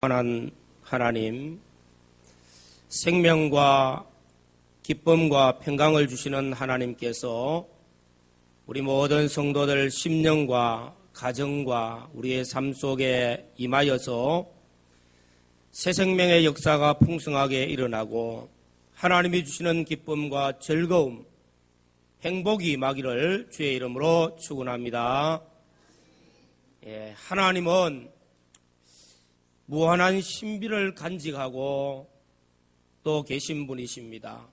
영원한 하나님, 생명과 기쁨과 평강을 주시는 하나님께서 우리 모든 성도들 심령과 가정과 우리의 삶 속에 임하여서 새 생명의 역사가 풍성하게 일어나고 하나님이 주시는 기쁨과 즐거움, 행복이 임하기를 주의 이름으로 축원합니다. 하나님은 무한한 신비를 간직하고 또 계신 분이십니다.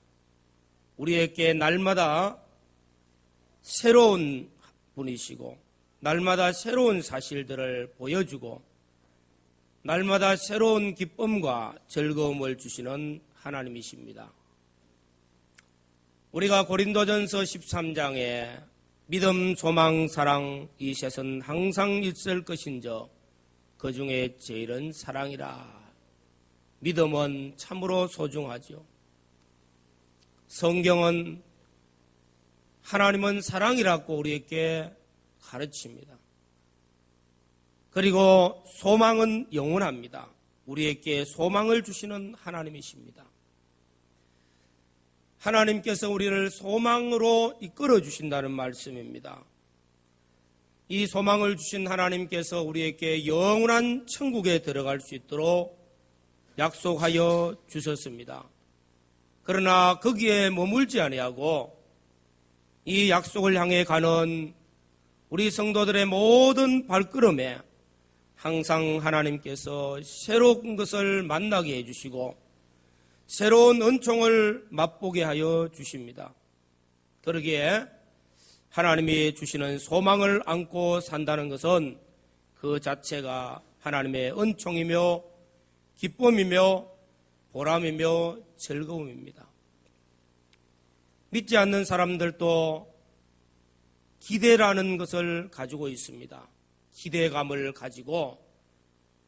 우리에게 날마다 새로운 분이시고 날마다 새로운 사실들을 보여주고 날마다 새로운 기쁨과 즐거움을 주시는 하나님이십니다. 우리가 고린도전서 13장에 믿음, 소망, 사랑 이 셋은 항상 있을 것인저 그 중에 제일은 사랑이라. 믿음은 참으로 소중하죠. 성경은 하나님은 사랑이라고 우리에게 가르칩니다. 그리고 소망은 영원합니다. 우리에게 소망을 주시는 하나님이십니다. 하나님께서 우리를 소망으로 이끌어 주신다는 말씀입니다. 이 소망을 주신 하나님께서 우리에게 영원한 천국에 들어갈 수 있도록 약속하여 주셨습니다. 그러나 거기에 머물지 아니하고 이 약속을 향해 가는 우리 성도들의 모든 발걸음에 항상 하나님께서 새로운 것을 만나게 해주시고 새로운 은총을 맛보게 하여 주십니다. 그러기에 하나님이 주시는 소망을 안고 산다는 것은 그 자체가 하나님의 은총이며 기쁨이며 보람이며 즐거움입니다. 믿지 않는 사람들도 기대라는 것을 가지고 있습니다. 기대감을 가지고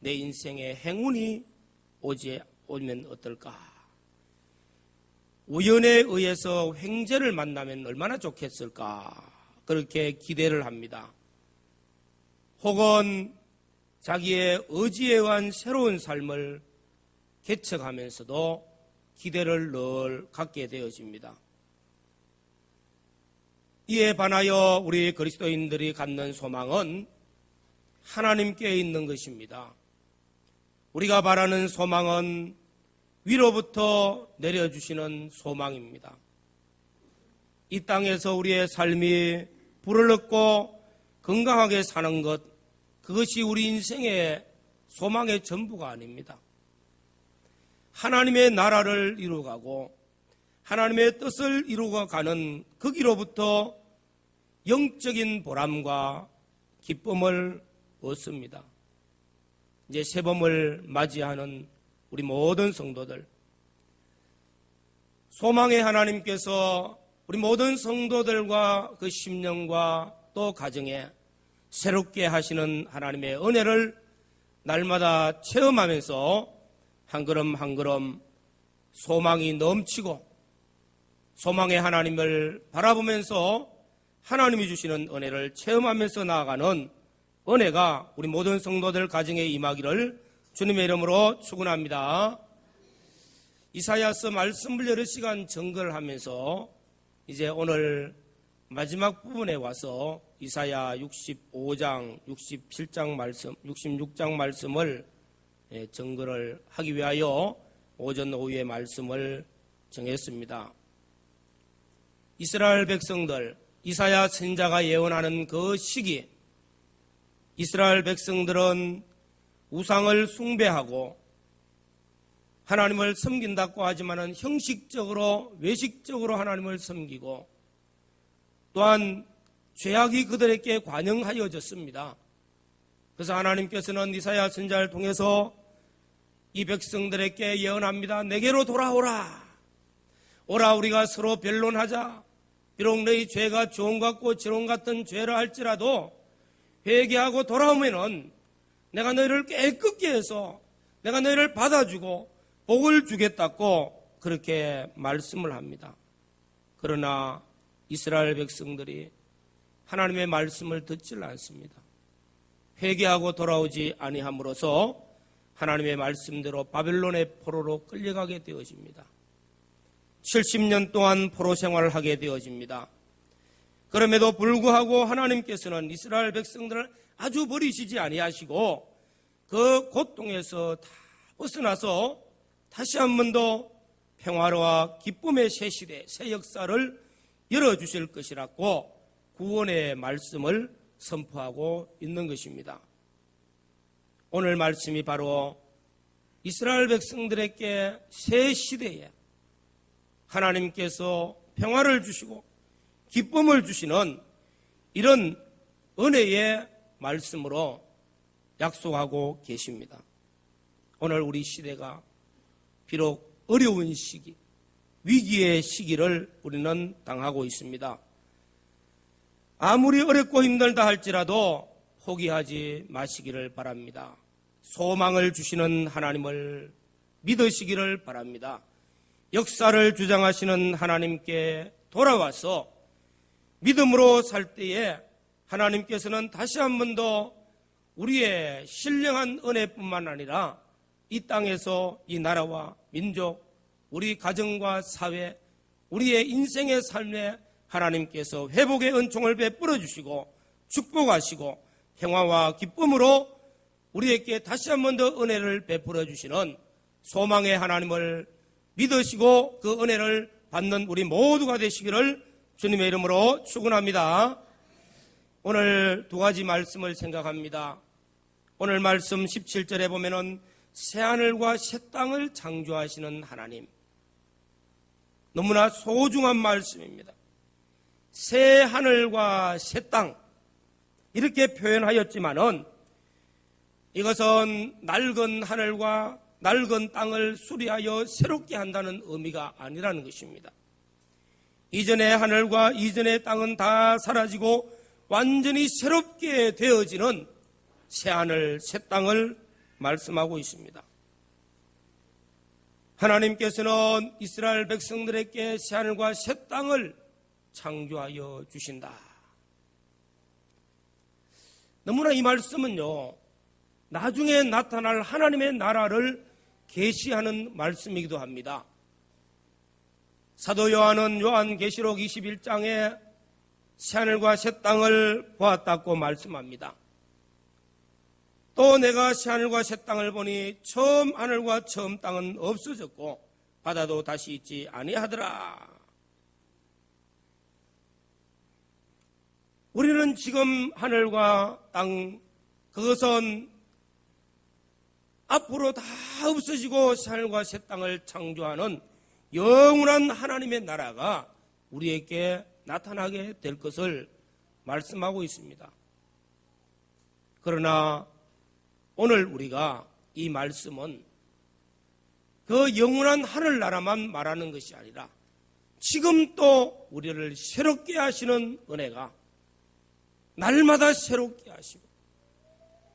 내 인생에 행운이 오면 어떨까? 우연에 의해서 횡재를 만나면 얼마나 좋겠을까? 그렇게 기대를 합니다. 혹은 자기의 의지에 의한 새로운 삶을 개척하면서도 기대를 늘 갖게 되어집니다. 이에 반하여 우리 그리스도인들이 갖는 소망은 하나님께 있는 것입니다. 우리가 바라는 소망은 위로부터 내려주시는 소망입니다. 이 땅에서 우리의 삶이 불을 얻고 건강하게 사는 것, 그것이 우리 인생의 소망의 전부가 아닙니다. 하나님의 나라를 이루어가고 하나님의 뜻을 이루어가는 거기로부터 영적인 보람과 기쁨을 얻습니다. 이제 새봄을 맞이하는 우리 모든 성도들, 소망의 하나님께서 우리 모든 성도들과 그 심령과 또 가정에 새롭게 하시는 하나님의 은혜를 날마다 체험하면서 한 걸음 한 걸음 소망이 넘치고 소망의 하나님을 바라보면서 하나님이 주시는 은혜를 체험하면서 나아가는 은혜가 우리 모든 성도들 가정에 임하기를 주님의 이름으로 축원합니다. 이사야서 말씀을 여러 시간 정글하면서 이제 오늘 마지막 부분에 와서 이사야 65장, 67장 말씀, 66장 말씀을 정글을 하기 위하여 오전 오후의 말씀을 정했습니다. 이스라엘 백성들, 이사야 선지자가 예언하는 그 시기, 이스라엘 백성들은 우상을 숭배하고 하나님을 섬긴다고 하지만은 형식적으로 외식적으로 하나님을 섬기고 또한 죄악이 그들에게 관영하여졌습니다. 그래서 하나님께서는 이사야 선지자를 통해서 이 백성들에게 예언합니다. 내게로 돌아오라. 오라 우리가 서로 변론하자. 비록 너희 죄가 주홍 같고 지롱 같은 죄라 할지라도 회개하고 돌아오면은 내가 너희를 깨끗게 해서 내가 너희를 받아주고 복을 주겠다고 그렇게 말씀을 합니다. 그러나 이스라엘 백성들이 하나님의 말씀을 듣질 않습니다. 회개하고 돌아오지 아니함으로써 하나님의 말씀대로 바벨론의 포로로 끌려가게 되어집니다. 70년 동안 포로 생활을 하게 되어집니다. 그럼에도 불구하고 하나님께서는 이스라엘 백성들을 아주 버리시지 아니하시고 그 고통에서 다 벗어나서 다시 한 번 더 평화와 기쁨의 새 시대, 새 역사를 열어주실 것이라고 구원의 말씀을 선포하고 있는 것입니다. 오늘 말씀이 바로 이스라엘 백성들에게 새 시대에 하나님께서 평화를 주시고 기쁨을 주시는 이런 은혜의 말씀으로 약속하고 계십니다. 오늘 우리 시대가 비록 어려운 시기, 위기의 시기를 우리는 당하고 있습니다. 아무리 어렵고 힘들다 할지라도 포기하지 마시기를 바랍니다. 소망을 주시는 하나님을 믿으시기를 바랍니다. 역사를 주장하시는 하나님께 돌아와서 믿음으로 살 때에 하나님께서는 다시 한 번 더 우리의 신령한 은혜뿐만 아니라 이 땅에서 이 나라와 민족, 우리 가정과 사회, 우리의 인생의 삶에 하나님께서 회복의 은총을 베풀어 주시고 축복하시고 평화와 기쁨으로 우리에게 다시 한 번 더 은혜를 베풀어 주시는 소망의 하나님을 믿으시고 그 은혜를 받는 우리 모두가 되시기를 주님의 이름으로 축원합니다. 오늘 두 가지 말씀을 생각합니다. 오늘 말씀 17절에 보면은 새하늘과 새 땅을 창조하시는 하나님, 너무나 소중한 말씀입니다. 새 하늘과 새 땅 이렇게 표현하였지만은 이것은 낡은 하늘과 낡은 땅을 수리하여 새롭게 한다는 의미가 아니라는 것입니다. 이전의 하늘과 이전의 땅은 다 사라지고 완전히 새롭게 되어지는 새 하늘, 새 땅을 말씀하고 있습니다. 하나님께서는 이스라엘 백성들에게 새 하늘과 새 땅을 창조하여 주신다. 너무나 이 말씀은요, 나중에 나타날 하나님의 나라를 계시하는 말씀이기도 합니다. 사도 요한은 요한계시록 21장에 새하늘과 새 땅을 보았다고 말씀합니다. 또 내가 새하늘과 새 땅을 보니 처음 하늘과 처음 땅은 없어졌고 바다도 다시 있지 아니하더라. 우리는 지금 하늘과 땅, 그것은 앞으로 다 없어지고 새하늘과 새 땅을 창조하는 영원한 하나님의 나라가 우리에게 나타나게 될 것을 말씀하고 있습니다. 그러나 오늘 우리가 이 말씀은 그 영원한 하늘나라만 말하는 것이 아니라 지금 또 우리를 새롭게 하시는 은혜가 날마다 새롭게 하시고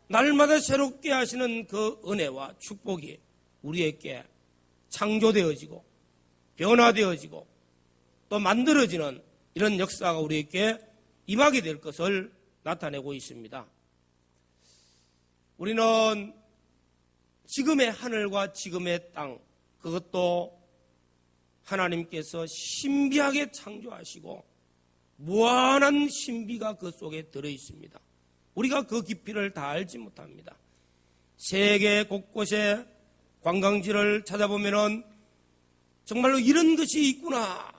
날마다 새롭게 하시는 그 은혜와 축복이 우리에게 창조되어지고 변화되어지고 또 만들어지는 이런 역사가 우리에게 임하게 될 것을 나타내고 있습니다. 우리는 지금의 하늘과 지금의 땅, 그것도 하나님께서 신비하게 창조하시고 무한한 신비가 그 속에 들어있습니다. 우리가 그 깊이를 다 알지 못합니다. 세계 곳곳에 관광지를 찾아보면은 정말로 이런 것이 있구나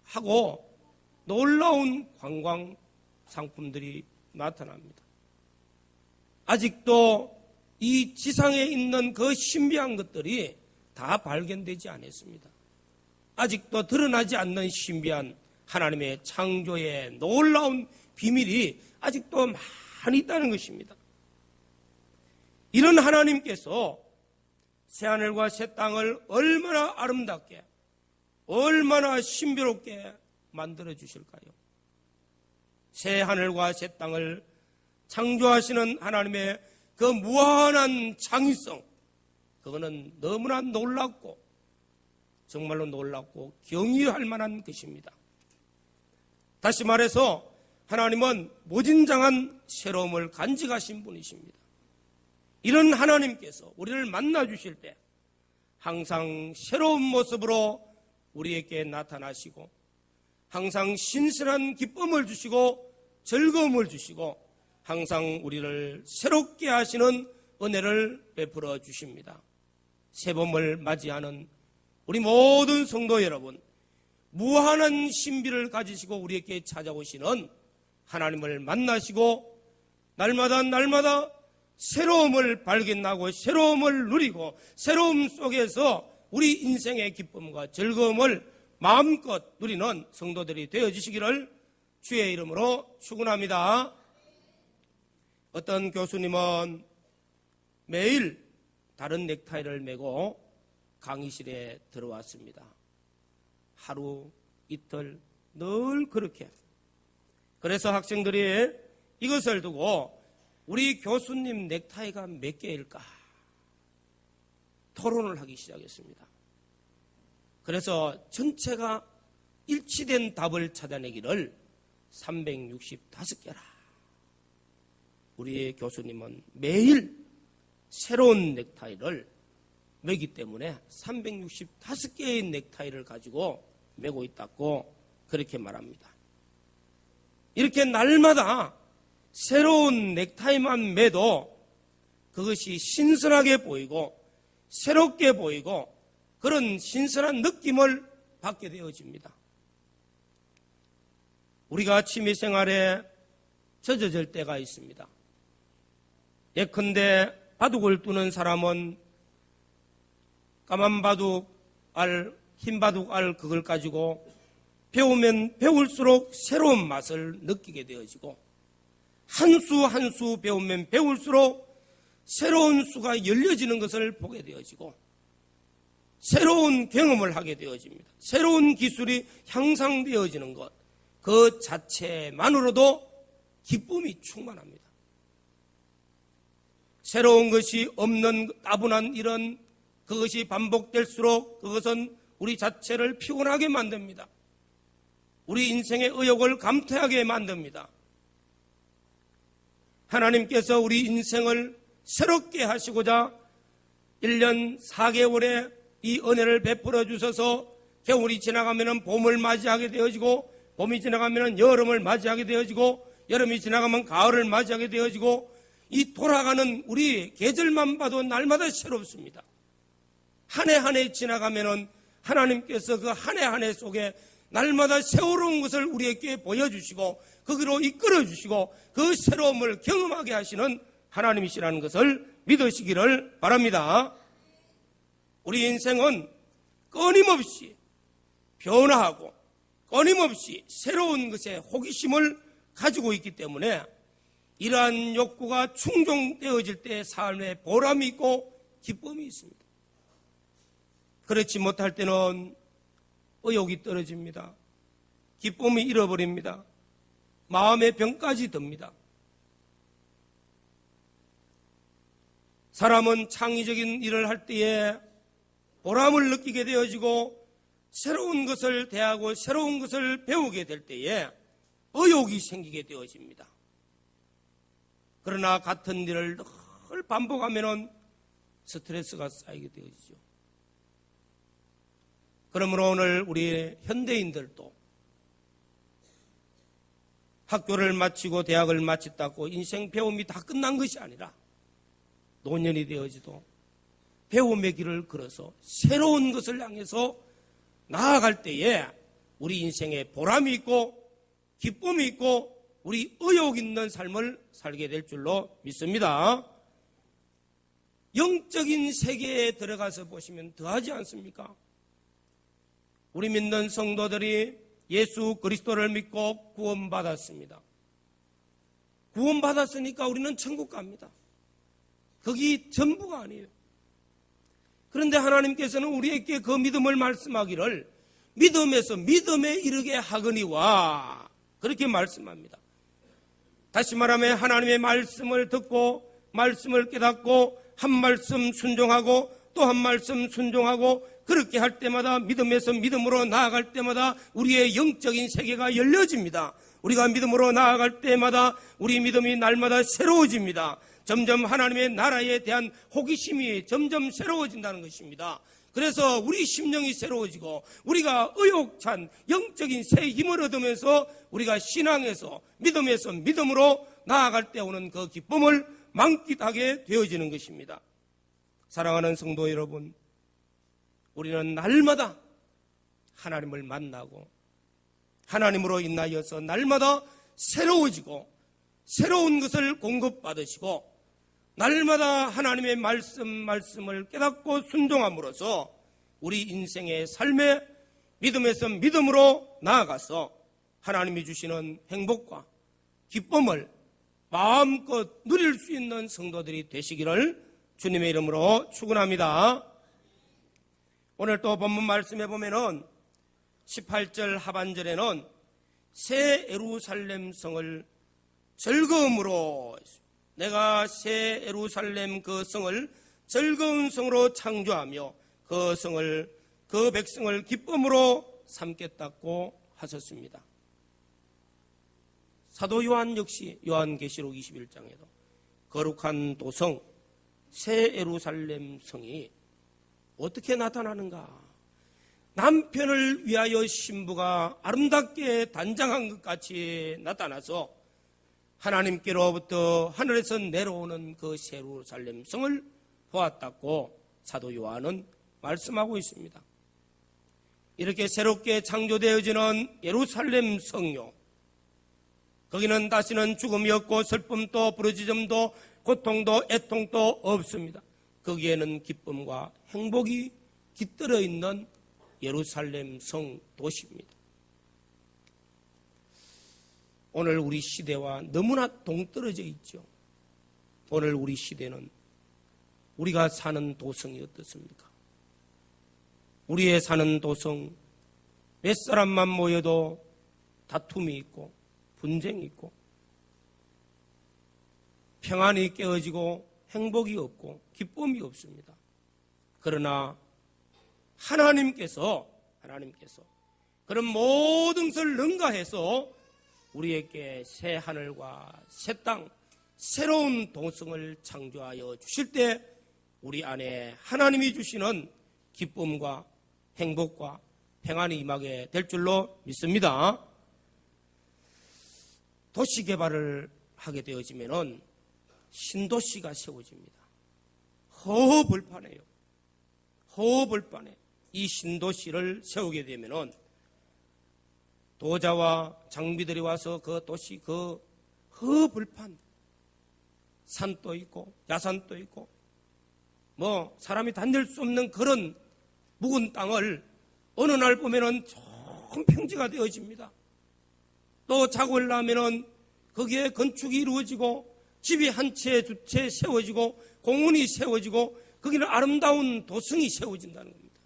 하고 놀라운 관광 상품들이 나타납니다. 아직도 이 지상에 있는 그 신비한 것들이 다 발견되지 않았습니다. 아직도 드러나지 않는 신비한 하나님의 창조의 놀라운 비밀이 아직도 많이 있다는 것입니다. 이런 하나님께서 새하늘과 새 땅을 얼마나 아름답게, 얼마나 신비롭게 만들어 주실까요? 새하늘과 새 땅을 창조하시는 하나님의 그 무한한 창의성, 그거는 너무나 놀랍고 정말로 놀랍고 경이할 만한 것입니다. 다시 말해서 하나님은 무진장한 새로움을 간직하신 분이십니다. 이런 하나님께서 우리를 만나 주실 때 항상 새로운 모습으로 우리에게 나타나시고 항상 신선한 기쁨을 주시고 즐거움을 주시고 항상 우리를 새롭게 하시는 은혜를 베풀어 주십니다. 새봄을 맞이하는 우리 모든 성도 여러분, 무한한 신비를 가지시고 우리에게 찾아오시는 하나님을 만나시고 날마다 새로움을 발견하고 새로움을 누리고 새로움 속에서 우리 인생의 기쁨과 즐거움을 마음껏 누리는 성도들이 되어주시기를 주의 이름으로 축원합니다. 어떤 교수님은 매일 다른 넥타이를 메고 강의실에 들어왔습니다. 하루, 이틀, 늘 그렇게. 그래서 학생들이 이것을 두고 우리 교수님 넥타이가 몇 개일까? 토론을 하기 시작했습니다. 그래서 전체가 일치된 답을 찾아내기를 365개라. 우리 교수님은 매일 새로운 넥타이를 매기 때문에 365개의 넥타이를 가지고 매고 있다고 그렇게 말합니다. 이렇게 날마다 새로운 넥타이만 매도 그것이 신선하게 보이고 새롭게 보이고 그런 신선한 느낌을 받게 되어집니다. 우리가 취미생활에 젖어질 때가 있습니다. 예컨대 바둑을 두는 사람은 까만 바둑 알, 흰 바둑 알 그걸 가지고 배우면 배울수록 새로운 맛을 느끼게 되어지고 한 수 한 수 배우면 배울수록 새로운 수가 열려지는 것을 보게 되어지고 새로운 경험을 하게 되어집니다. 새로운 기술이 향상되어지는 것, 그 자체만으로도 기쁨이 충만합니다. 새로운 것이 없는 따분한 일은 그것이 반복될수록 그것은 우리 자체를 피곤하게 만듭니다. 우리 인생의 의욕을 감퇴하게 만듭니다. 하나님께서 우리 인생을 새롭게 하시고자 1년 4개월에 이 은혜를 베풀어 주셔서 겨울이 지나가면 봄을 맞이하게 되어지고 봄이 지나가면 여름을 맞이하게 되어지고 여름이 지나가면 가을을 맞이하게 되어지고 이 돌아가는 우리 계절만 봐도 날마다 새롭습니다. 한 해 한 해 지나가면 하나님께서 그 한 해 한 해 속에 날마다 새로운 것을 우리에게 보여주시고 거기로 이끌어주시고 그 새로움을 경험하게 하시는 하나님이시라는 것을 믿으시기를 바랍니다. 우리 인생은 끊임없이 변화하고 끊임없이 새로운 것에 호기심을 가지고 있기 때문에 이러한 욕구가 충족되어질 때 삶에 보람이 있고 기쁨이 있습니다. 그렇지 못할 때는 의욕이 떨어집니다. 기쁨이 잃어버립니다. 마음의 병까지 듭니다. 사람은 창의적인 일을 할 때에 보람을 느끼게 되어지고 새로운 것을 대하고 새로운 것을 배우게 될 때에 의욕이 생기게 되어집니다. 그러나 같은 일을 늘 반복하면 스트레스가 쌓이게 되어지죠. 그러므로 오늘 우리 현대인들도 학교를 마치고 대학을 마쳤다고 인생 배움이 다 끝난 것이 아니라 노년이 되어지도 배움의 길을 걸어서 새로운 것을 향해서 나아갈 때에 우리 인생에 보람이 있고 기쁨이 있고 우리 의욕 있는 삶을 살게 될 줄로 믿습니다. 영적인 세계에 들어가서 보시면 더하지 않습니까? 우리 믿는 성도들이 예수 그리스도를 믿고 구원받았습니다. 구원받았으니까 우리는 천국 갑니다. 거기 전부가 아니에요. 그런데 하나님께서는 우리에게 그 믿음을 말씀하기를 믿음에서 믿음에 이르게 하거니와 그렇게 말씀합니다. 다시 말하면 하나님의 말씀을 듣고 말씀을 깨닫고 한 말씀 순종하고 또 한 말씀 순종하고 그렇게 할 때마다 믿음에서 믿음으로 나아갈 때마다 우리의 영적인 세계가 열려집니다. 우리가 믿음으로 나아갈 때마다 우리 믿음이 날마다 새로워집니다. 점점 하나님의 나라에 대한 호기심이 점점 새로워진다는 것입니다. 그래서 우리 심령이 새로워지고 우리가 의욕찬 영적인 새 힘을 얻으면서 우리가 신앙에서 믿음에서 믿음으로 나아갈 때 오는 그 기쁨을 만끽하게 되어지는 것입니다. 사랑하는 성도 여러분, 우리는 날마다 하나님을 만나고 하나님으로 인하여서 날마다 새로워지고 새로운 것을 공급받으시고 날마다 하나님의 말씀을 깨닫고 순종함으로써 우리 인생의 삶에 믿음에서 믿음으로 나아가서 하나님이 주시는 행복과 기쁨을 마음껏 누릴 수 있는 성도들이 되시기를 주님의 이름으로 축원합니다. 오늘 또 본문 말씀에 보면은 18절 하반절에는 새 예루살렘 성을 즐거움으로, 내가 새 예루살렘 그 성을 즐거운 성으로 창조하며 그 성을, 그 백성을 기쁨으로 삼겠다고 하셨습니다. 사도 요한 역시 요한계시록 21장에도 거룩한 도성 새 예루살렘 성이 어떻게 나타나는가? 남편을 위하여 신부가 아름답게 단장한 것 같이 나타나서 하나님께로부터 하늘에서 내려오는 그 새 예루살렘 성을 보았다고 사도 요한은 말씀하고 있습니다. 이렇게 새롭게 창조되어지는 예루살렘 성요, 거기는 다시는 죽음이 없고 슬픔도 부르짖음도 고통도 애통도 없습니다. 거기에는 기쁨과 행복이 깃들어 있는 예루살렘 성 도시입니다. 오늘 우리 시대와 너무나 동떨어져 있죠. 오늘 우리 시대는 우리가 사는 도성이 어떻습니까? 우리의 사는 도성, 몇 사람만 모여도 다툼이 있고 분쟁이 있고 평안이 깨어지고 행복이 없고 기쁨이 없습니다. 그러나 하나님께서 그런 모든 것을 능가해서 우리에게 새 하늘과 새 땅, 새로운 도성을 창조하여 주실 때 우리 안에 하나님이 주시는 기쁨과 행복과 평안이 임하게 될 줄로 믿습니다. 도시 개발을 하게 되어지면은 신도시가 세워집니다. 허허벌판해요. 허허벌판해. 이 신도시를 세우게 되면은 도자와 장비들이 와서 그 도시 그 허허벌판, 산도 있고 야산도 있고 뭐 사람이 다닐 수 없는 그런 묵은 땅을 어느 날 보면은 좋은 평지가 되어집니다. 또 자고 일어나면은 거기에 건축이 이루어지고 집이 한 채, 두 채 세워지고 공원이 세워지고 거기는 아름다운 도성이 세워진다는 겁니다.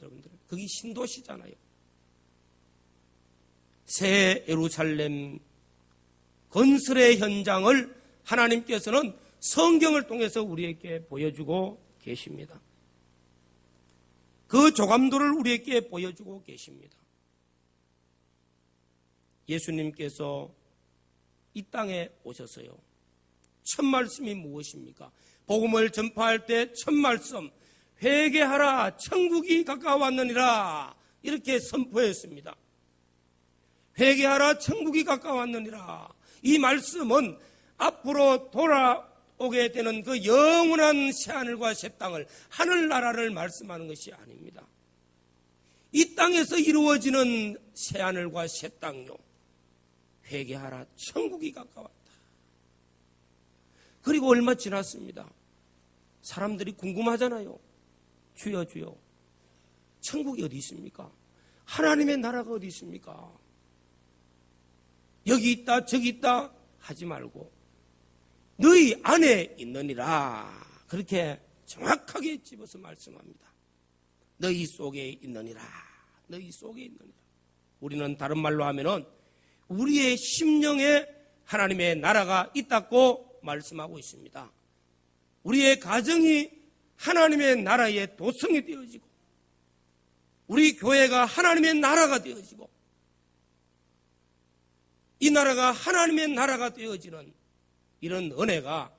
여러분들, 거기 신도시잖아요. 새 예루살렘 건설의 현장을 하나님께서는 성경을 통해서 우리에게 보여주고 계십니다. 그 조감도를 우리에게 보여주고 계십니다. 예수님께서 이 땅에 오셔서요, 첫 말씀이 무엇입니까? 복음을 전파할 때 첫 말씀, 회개하라, 천국이 가까웠느니라, 이렇게 선포했습니다. 회개하라, 천국이 가까웠느니라. 이 말씀은 앞으로 돌아오게 되는 그 영원한 새하늘과 새 땅을, 하늘나라를 말씀하는 것이 아닙니다. 이 땅에서 이루어지는 새하늘과 새 땅요, 회개하라, 천국이 가까웠다. 그리고 얼마 지났습니다. 사람들이 궁금하잖아요. 주여 주여, 천국이 어디 있습니까? 하나님의 나라가 어디 있습니까? 여기 있다 저기 있다 하지 말고 너희 안에 있느니라, 그렇게 정확하게 집어서 말씀합니다. 너희 속에 있느니라, 너희 속에 있느니라. 우리는 다른 말로 하면은 우리의 심령에 하나님의 나라가 있다고 말씀하고 있습니다. 우리의 가정이 하나님의 나라의 도성이 되어지고 우리 교회가 하나님의 나라가 되어지고 이 나라가 하나님의 나라가 되어지는 이런 은혜가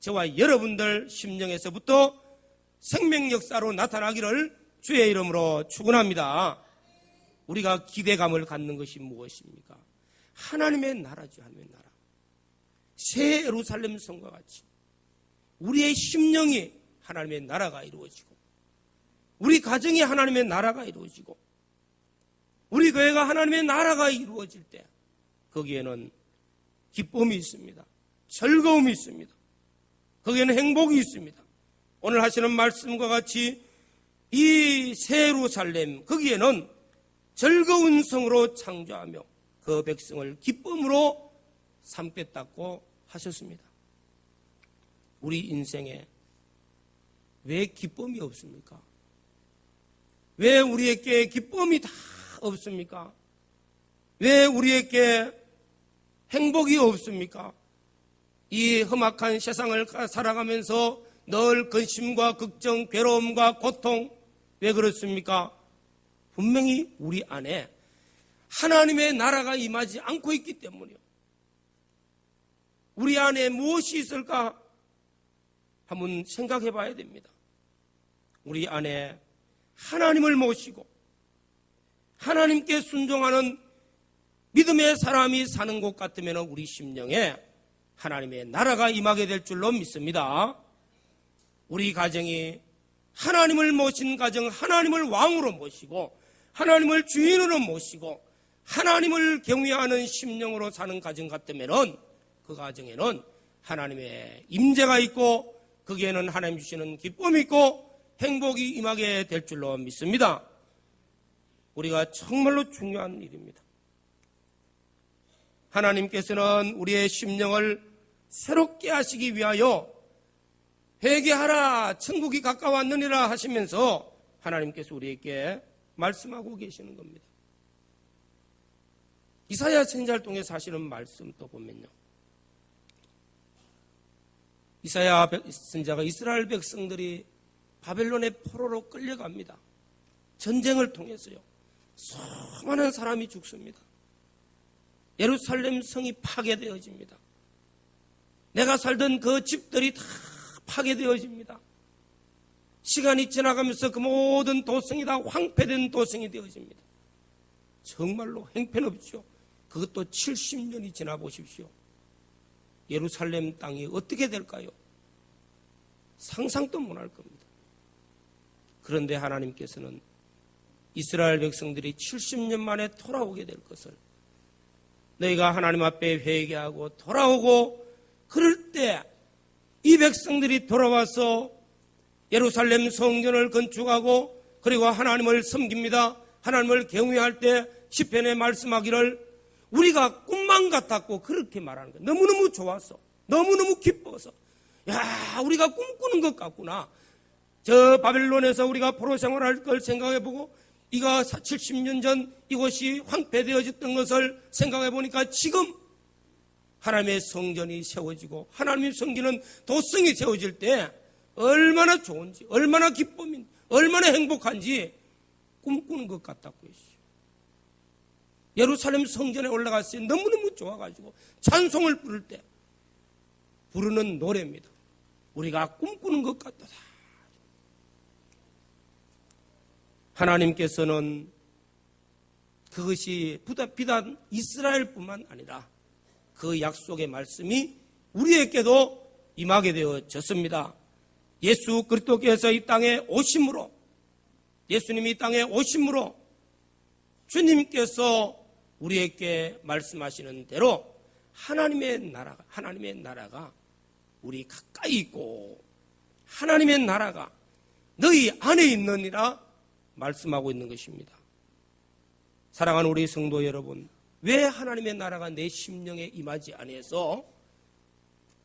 저와 여러분들 심령에서부터 생명 역사로 나타나기를 주의 이름으로 축원합니다. 우리가 기대감을 갖는 것이 무엇입니까? 하나님의 나라죠. 하나님의 나라. 새 예루살렘 성과 같이 우리의 심령이 하나님의 나라가 이루어지고, 우리 가정이 하나님의 나라가 이루어지고, 우리 교회가 하나님의 나라가 이루어질 때 거기에는 기쁨이 있습니다. 즐거움이 있습니다. 거기에는 행복이 있습니다. 오늘 하시는 말씀과 같이 이 새 예루살렘, 거기에는 즐거운 성으로 창조하며 그 백성을 기쁨으로 삼겠다고 하셨습니다. 우리 인생에 왜 기쁨이 없습니까? 왜 우리에게 기쁨이 다 없습니까? 왜 우리에게 행복이 없습니까? 이 험악한 세상을 살아가면서 늘 근심과 걱정, 괴로움과 고통, 왜 그렇습니까? 분명히 우리 안에 하나님의 나라가 임하지 않고 있기 때문이요. 우리 안에 무엇이 있을까? 한번 생각해 봐야 됩니다. 우리 안에 하나님을 모시고 하나님께 순종하는 믿음의 사람이 사는 곳 같으면 우리 심령에 하나님의 나라가 임하게 될 줄로 믿습니다. 우리 가정이 하나님을 모신 가정, 하나님을 왕으로 모시고 하나님을 주인으로 모시고 하나님을 경외하는 심령으로 사는 가정 같으면 그 가정에는 하나님의 임재가 있고 거기에는 하나님 주시는 기쁨이 있고 행복이 임하게 될 줄로 믿습니다. 우리가 정말로 중요한 일입니다. 하나님께서는 우리의 심령을 새롭게 하시기 위하여 회개하라, 천국이 가까웠느니라 하시면서 하나님께서 우리에게 말씀하고 계시는 겁니다. 이사야 선지자를 통해서 하시는 말씀 또 보면요, 이사야 선지자가 이스라엘 백성들이 바벨론의 포로로 끌려갑니다. 전쟁을 통해서요. 수많은 사람이 죽습니다. 예루살렘 성이 파괴되어집니다. 내가 살던 그 집들이 다 파괴되어집니다. 시간이 지나가면서 그 모든 도성이 다 황폐된 도성이 되어집니다. 정말로 형편없죠. 그것도 70년이 지나 보십시오. 예루살렘 땅이 어떻게 될까요? 상상도 못할 겁니다. 그런데 하나님께서는 이스라엘 백성들이 70년 만에 돌아오게 될 것을, 너희가 하나님 앞에 회개하고 돌아오고 그럴 때 이 백성들이 돌아와서 예루살렘 성전을 건축하고 그리고 하나님을 섬깁니다. 하나님을 경외할 때 시편에 말씀하기를 우리가 꿈만 같았고 그렇게 말하는 거예요. 너무너무 좋아서, 너무너무 기뻐서, 야, 우리가 꿈꾸는 것 같구나. 저 바벨론에서 우리가 포로 생활할 걸 생각해보고 이거 70년 전 이곳이 황폐되어졌던 것을 생각해보니까 지금 하나님의 성전이 세워지고 하나님이 섬기는 도성이 세워질 때 얼마나 좋은지, 얼마나 기쁨인지, 얼마나 행복한지 꿈꾸는 것 같다고 했어요. 예루살렘 성전에 올라갔어요. 너무너무 좋아가지고 찬송을 부를 때 부르는 노래입니다. 우리가 꿈꾸는 것 같다. 하나님께서는 그것이 비단 이스라엘뿐만 아니라 그 약속의 말씀이 우리에게도 임하게 되어졌습니다. 예수 그리스도께서 이 땅에 오심으로, 예수님이 이 땅에 오심으로 주님께서 우리에게 말씀하시는 대로 하나님의 나라가 우리 가까이 있고 하나님의 나라가 너희 안에 있느니라 말씀하고 있는 것입니다. 사랑하는 우리 성도 여러분, 왜 하나님의 나라가 내 심령에 임하지 아니해서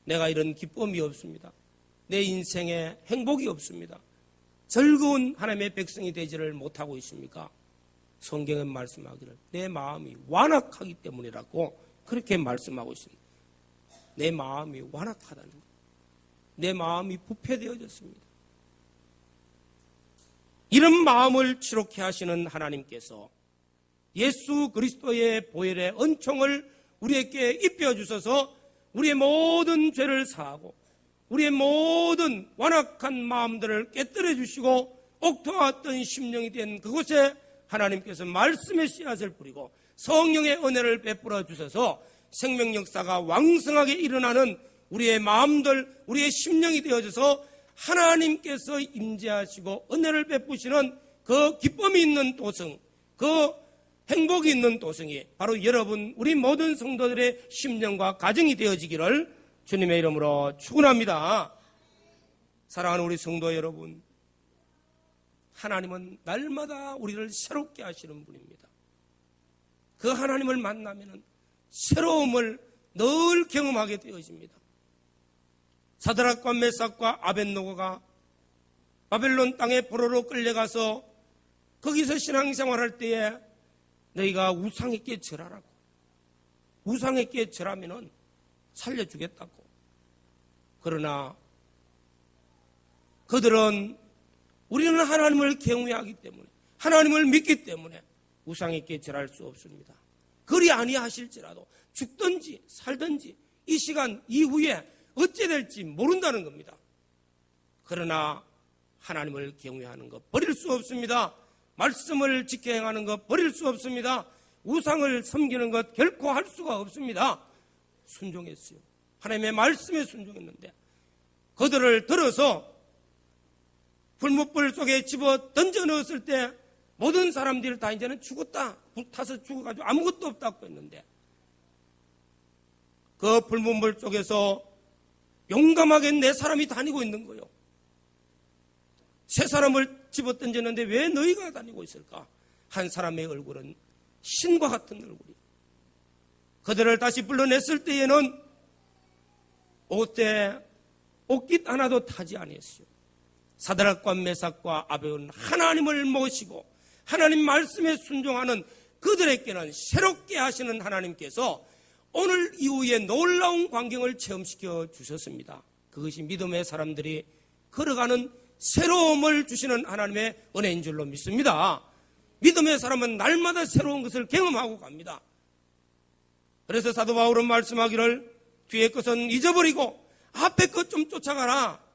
내가 이런 기쁨이 없습니다. 내 인생에 행복이 없습니다. 즐거운 하나님의 백성이 되지를 못하고 있습니까? 성경은 말씀하기를 내 마음이 완악하기 때문이라고 그렇게 말씀하고 있습니다. 내 마음이 완악하다는 것, 내 마음이 부패되어졌습니다. 이런 마음을 치료케 하시는 하나님께서 예수 그리스도의 보혈의 은총을 우리에게 입혀주셔서 우리의 모든 죄를 사하고 우리의 모든 완악한 마음들을 깨뜨려 주시고 옥토왔던 심령이 된 그곳에 하나님께서 말씀의 씨앗을 뿌리고 성령의 은혜를 베풀어 주셔서 생명 역사가 왕성하게 일어나는 우리의 마음들, 우리의 심령이 되어져서 하나님께서 임재하시고 은혜를 베푸시는 그 기쁨이 있는 도성, 그 행복이 있는 도성이 바로 여러분, 우리 모든 성도들의 심령과 가정이 되어지기를 주님의 이름으로 축원합니다. 사랑하는 우리 성도 여러분, 하나님은 날마다 우리를 새롭게 하시는 분입니다. 그 하나님을 만나면 새로움을 늘 경험하게 되어집니다. 사드락과 메삭과 아벳노고가 바벨론 땅에 포로로 끌려가서 거기서 신앙생활할 때에 너희가 우상에게 절하라고, 우상에게 절하면 살려주겠다고. 그러나 그들은 우리는 하나님을 경외하기 때문에, 하나님을 믿기 때문에 우상에게 절할 수 없습니다. 그리 아니하실지라도 죽든지 살든지 이 시간 이후에 어찌 될지 모른다는 겁니다. 그러나 하나님을 경외하는 것 버릴 수 없습니다. 말씀을 지켜 행하는 것 버릴 수 없습니다. 우상을 섬기는 것 결코 할 수가 없습니다. 순종했어요. 하나님의 말씀에 순종했는데 그들을 들어서 불못불 속에 집어 던져 넣었을 때 모든 사람들이 다 이제는 죽었다, 불타서 죽어가지고 아무것도 없다고 했는데 그 불못불 속에서 용감하게 네 사람이 다니고 있는 거예요. 세 사람을 집어 던졌는데 왜 너희가 다니고 있을까? 한 사람의 얼굴은 신과 같은 얼굴이에요. 그들을 다시 불러냈을 때에는 옷깃 하나도 타지 아니했어요. 사드락과 메삭과 아벳은 하나님을 모시고 하나님 말씀에 순종하는 그들에게는 새롭게 하시는 하나님께서 오늘 이후에 놀라운 광경을 체험시켜 주셨습니다. 그것이 믿음의 사람들이 걸어가는 새로움을 주시는 하나님의 은혜인 줄로 믿습니다. 믿음의 사람은 날마다 새로운 것을 경험하고 갑니다. 그래서 사도 바울은 말씀하기를 뒤에 것은 잊어버리고 앞에 것 좀 쫓아가라.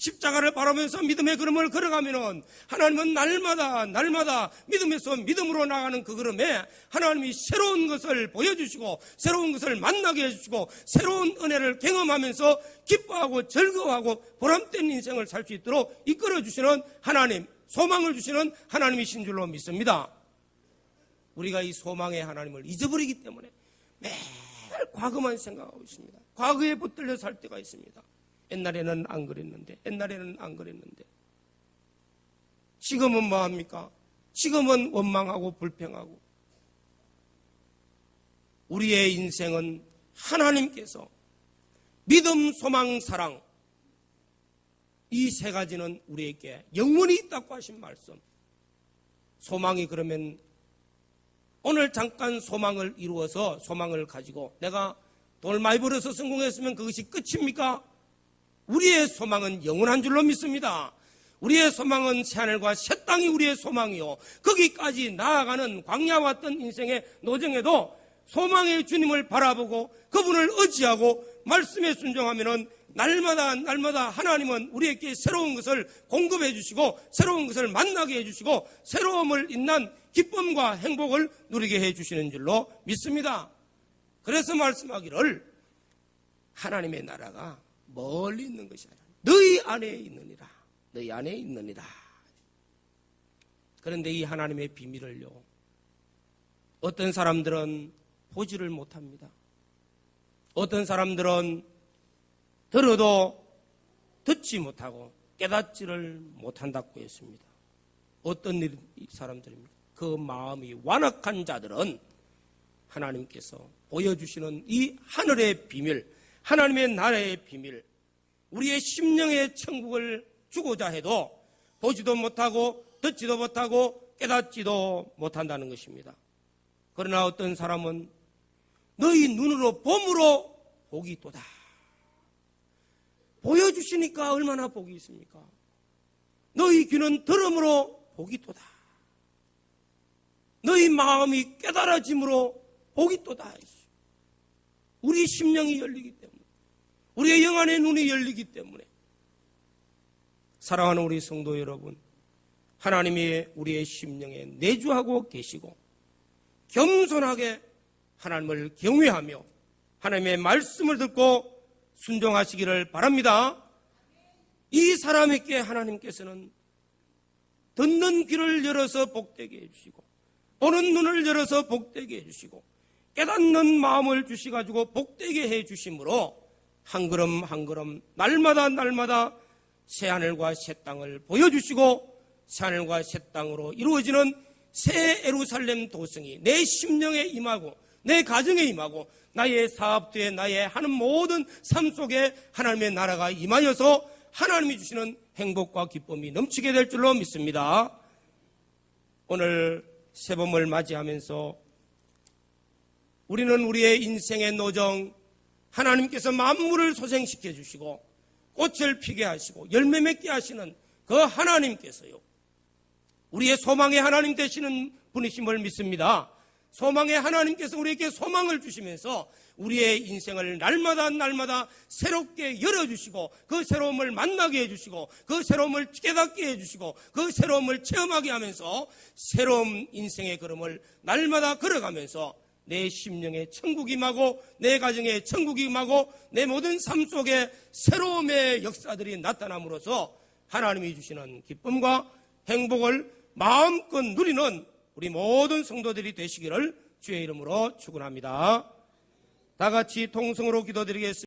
십자가를 바라면서 믿음의 걸음을 걸어가면은 하나님은 날마다 믿음에서 믿음으로 나가는 그 걸음에 하나님이 새로운 것을 보여주시고 새로운 것을 만나게 해주시고 새로운 은혜를 경험하면서 기뻐하고 즐거워하고 보람된 인생을 살 수 있도록 이끌어주시는 하나님, 소망을 주시는 하나님이신 줄로 믿습니다. 우리가 이 소망의 하나님을 잊어버리기 때문에 매일 과거만 생각하고 있습니다. 과거에 붙들려 살 때가 있습니다. 옛날에는 안 그랬는데, 지금은 뭐합니까? 지금은 원망하고 불평하고. 우리의 인생은 하나님께서 믿음, 소망, 사랑, 이 세 가지는 우리에게 영원히 있다고 하신 말씀. 소망이 그러면 오늘 잠깐 소망을 이루어서 소망을 가지고 내가 돈을 많이 벌어서 성공했으면 그것이 끝입니까? 우리의 소망은 영원한 줄로 믿습니다. 우리의 소망은 새하늘과 새 땅이 우리의 소망이요, 거기까지 나아가는 광야 왔던 인생의 노정에도 소망의 주님을 바라보고 그분을 의지하고 말씀에 순종하면은 날마다 하나님은 우리에게 새로운 것을 공급해 주시고 새로운 것을 만나게 해 주시고 새로움을 인한 기쁨과 행복을 누리게 해 주시는 줄로 믿습니다. 그래서 말씀하기를 하나님의 나라가 멀리 있는 것이 아니라 너희 안에 있느니라. 너희 안에 있느니라. 그런데 이 하나님의 비밀을요, 어떤 사람들은 보지를 못합니다. 어떤 사람들은 들어도 듣지 못하고 깨닫지를 못한다고 했습니다. 어떤 사람들입니까? 그 마음이 완악한 자들은 하나님께서 보여주시는 이 하늘의 비밀, 하나님의 나라의 비밀, 우리의 심령의 천국을 주고자 해도 보지도 못하고 듣지도 못하고 깨닫지도 못한다는 것입니다. 그러나 어떤 사람은 너희 눈으로 봄으로 복이 있도다. 보여주시니까 얼마나 복이 있습니까? 너희 귀는 들음으로 복이 있도다. 너희 마음이 깨달아짐으로 복이 있도다. 우리 심령이 열리기 때문에 우리의 영안의 눈이 열리기 때문에 사랑하는 우리 성도 여러분, 하나님이 우리의 심령에 내주하고 계시고 겸손하게 하나님을 경외하며 하나님의 말씀을 듣고 순종하시기를 바랍니다. 이 사람에게 하나님께서는 듣는 귀를 열어서 복되게 해주시고 보는 눈을 열어서 복되게 해주시고 깨닫는 마음을 주시가지고 복되게 해주심으로 한 걸음 한 걸음 날마다 날마다 새하늘과 새 땅을 보여주시고 새하늘과 새 땅으로 이루어지는 새 예루살렘 도성이 내 심령에 임하고 내 가정에 임하고 나의 사업도에 나의 하는 모든 삶 속에 하나님의 나라가 임하여서 하나님이 주시는 행복과 기쁨이 넘치게 될 줄로 믿습니다. 오늘 새봄을 맞이하면서 우리는 우리의 인생의 노정, 하나님께서 만물을 소생시켜 주시고 꽃을 피게 하시고 열매 맺게 하시는 그 하나님께서요, 우리의 소망의 하나님 되시는 분이심을 믿습니다. 소망의 하나님께서 우리에게 소망을 주시면서 우리의 인생을 날마다 날마다 새롭게 열어주시고 그 새로움을 만나게 해주시고 그 새로움을 깨닫게 해주시고 그 새로움을 체험하게 하면서 새로운 인생의 걸음을 날마다 걸어가면서 내 심령에 천국이 임하고 내 가정에 천국이 임하고 내 모든 삶 속에 새로움의 역사들이 나타남으로써 하나님이 주시는 기쁨과 행복을 마음껏 누리는 우리 모든 성도들이 되시기를 주의 이름으로 축원합니다. 다 같이 통성으로 기도드리겠습니다.